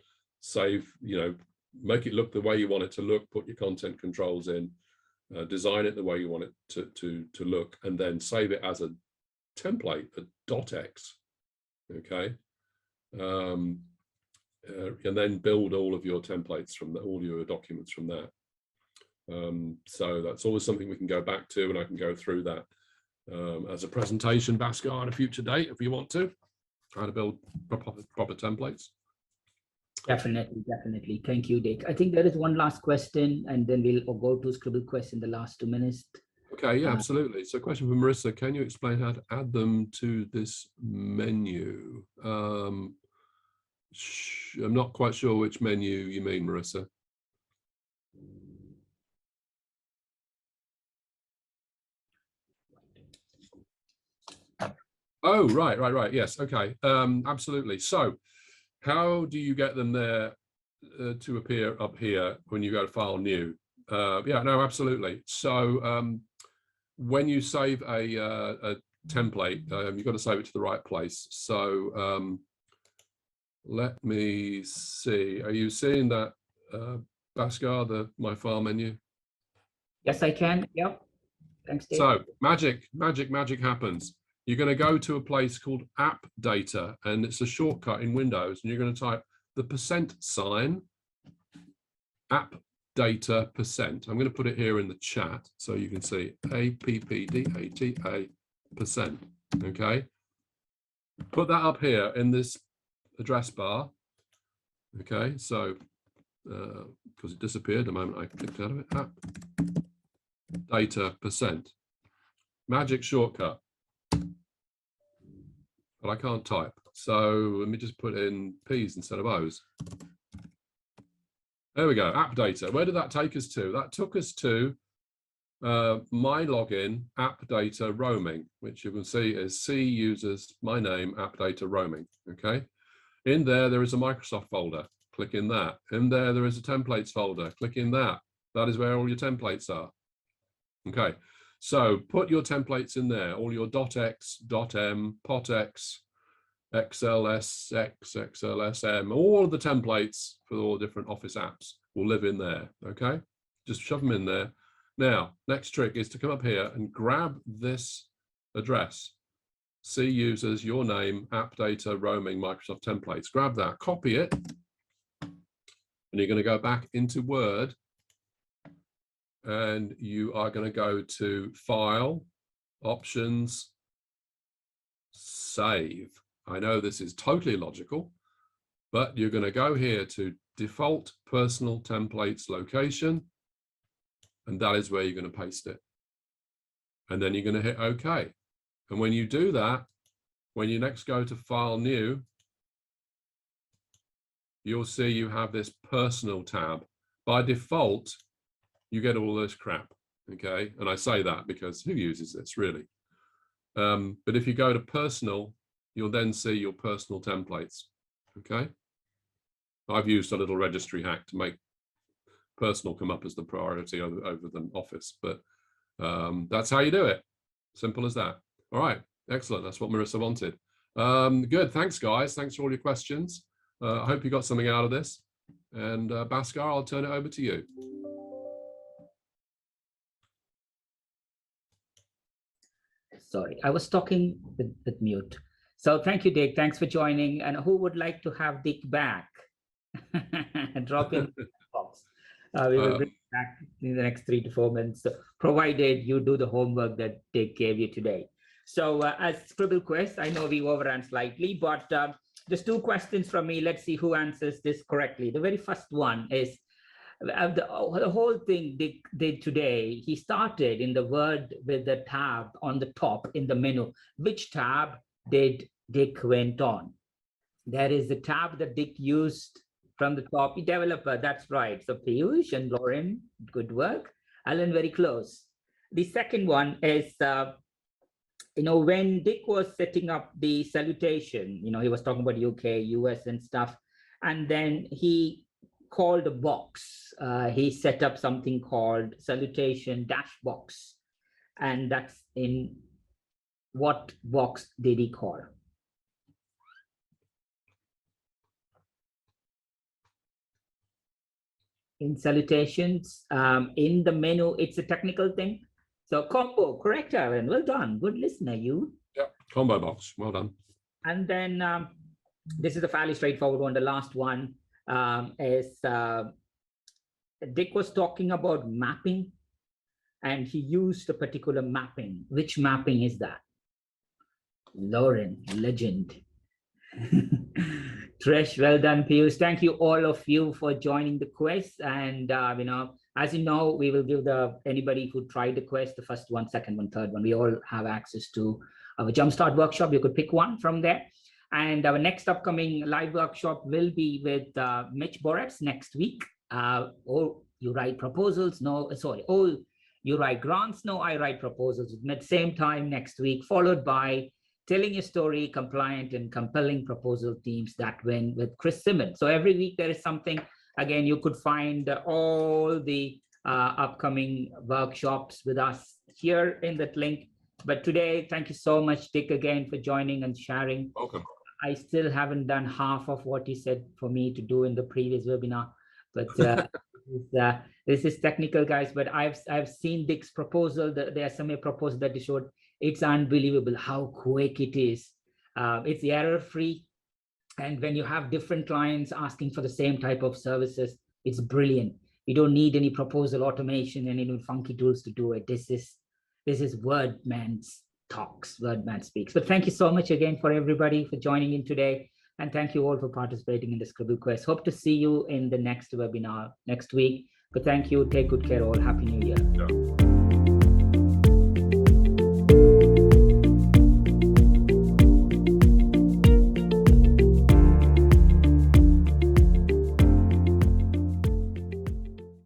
make it look the way you want it to look, put your content controls in, design it the way you want it to look, and then save it as a template, a .x, okay? And then build all of your templates from all your documents from that. So that's always something we can go back to, and I can go through that as a presentation, Bhaskar, on a future date if you want to, how to build proper templates. Definitely. Thank you, Dick. I think there is one last question, and then we'll go to Scribble question the last 2 minutes. Okay, yeah, absolutely. So question from Marissa, can you explain how to add them to this menu? I'm not quite sure which menu you mean, Marissa. Oh, right. Yes, okay, absolutely. So how do you get them there to appear up here when you go to File, New? Yeah, no, absolutely. So when you save a template, you've got to save it to the right place. So let me see. Are you seeing that, Bhaskar, my file menu? Yes, I can. Yep. Thanks, Dave. So magic happens. You're going to go to a place called App Data, and it's a shortcut in Windows, and you're going to type the %, App Data %. I'm going to put it here in the chat so you can see APPDATA %. Okay. Put that up here in this address bar. Okay, so because it disappeared the moment I clicked out of it, App Data %. Magic shortcut. But I can't type. So let me just put in P's instead of O's. There we go, app data. Where did that take us to? That took us to my login, app data roaming, which you can see is C users, my name, app data roaming, okay? In there is a Microsoft folder, click in that. In there is a templates folder, click in that. That is where all your templates are. Okay, so put your templates in there, all your .x, .m, .potx, XLSX, XLSM, all of the templates for all different Office apps will live in there, okay? Just shove them in there. Now, next trick is to come up here and grab this address. C users, your name, app data, roaming, Microsoft templates. Grab that, copy it, and you're going to go back into Word, and you are going to go to File, Options, Save. I know this is totally logical, but you're going to go here to Default Personal Templates Location, and that is where you're going to paste it. And then you're going to hit OK. And when you do that, when you next go to File, New, you'll see you have this Personal tab. By default, you get all this crap, okay? And I say that because who uses this, really? But if you go to Personal, you'll then see your personal templates, okay? I've used a little registry hack to make personal come up as the priority over the Office, but that's how you do it. Simple as that. All right, excellent. That's what Marissa wanted. Good, thanks guys. Thanks for all your questions. I hope you got something out of this. And Bhaskar, I'll turn it over to you. Sorry, I was talking with mute. So thank you, Dick. Thanks for joining. And who would like to have Dick back? Drop in the box. We will bring back in the next 3 to 4 months, provided you do the homework that Dick gave you today. So as Scribble Quest, I know we overran slightly, but just 2 questions from me. Let's see who answers this correctly. The very first one is, the whole thing Dick did today, he started in the Word with the tab on the top in the menu. Which tab did Dick went on? There is the tab that Dick used from the top. Developer, that's right. So Piyush and Lauren, good work. Alan, very close. The second one is, when Dick was setting up the salutation, he was talking about UK, US and stuff, and then he called a box. He set up something called salutation dash box. And that's in what box did he call? In salutations, in the menu, it's a technical thing. So combo, correct, Aaron. Well done. Good listener, you. Yeah, combo box. Well done. And then this is a fairly straightforward one. The last one is Dick was talking about mapping, and he used a particular mapping. Which mapping is that? Lauren, legend. Trish, well done, Piyush. Thank you, all of you, for joining the quiz. And as you know, we will give anybody who tried the quiz, the first one, second one, third one. We all have access to our Jumpstart workshop. You could pick one from there. And our next upcoming live workshop will be with Mitch Boretz next week. Oh, you write proposals? No, sorry. Oh, you write grants? No, I write proposals. At the same time next week, followed by Telling Your Story, Compliant and Compelling Proposal Teams That Win with Chris Simmons. So every week there is something. Again, you could find all the upcoming workshops with us here in that link. But today, thank you so much, Dick, again, for joining and sharing. Welcome. I still haven't done half of what he said for me to do in the previous webinar, but this is technical, guys. But I've seen Dick's proposal, the SMA proposal that he showed. It's unbelievable how quick it is. It's error-free. And when you have different clients asking for the same type of services, it's brilliant. You don't need any proposal automation and any funky tools to do it. This is Wordman's talks, Wordman speaks. But thank you so much again for everybody for joining in today. And thank you all for participating in the Scribble Quest. Hope to see you in the next webinar next week. But thank you. Take good care all. Happy New Year. Yeah.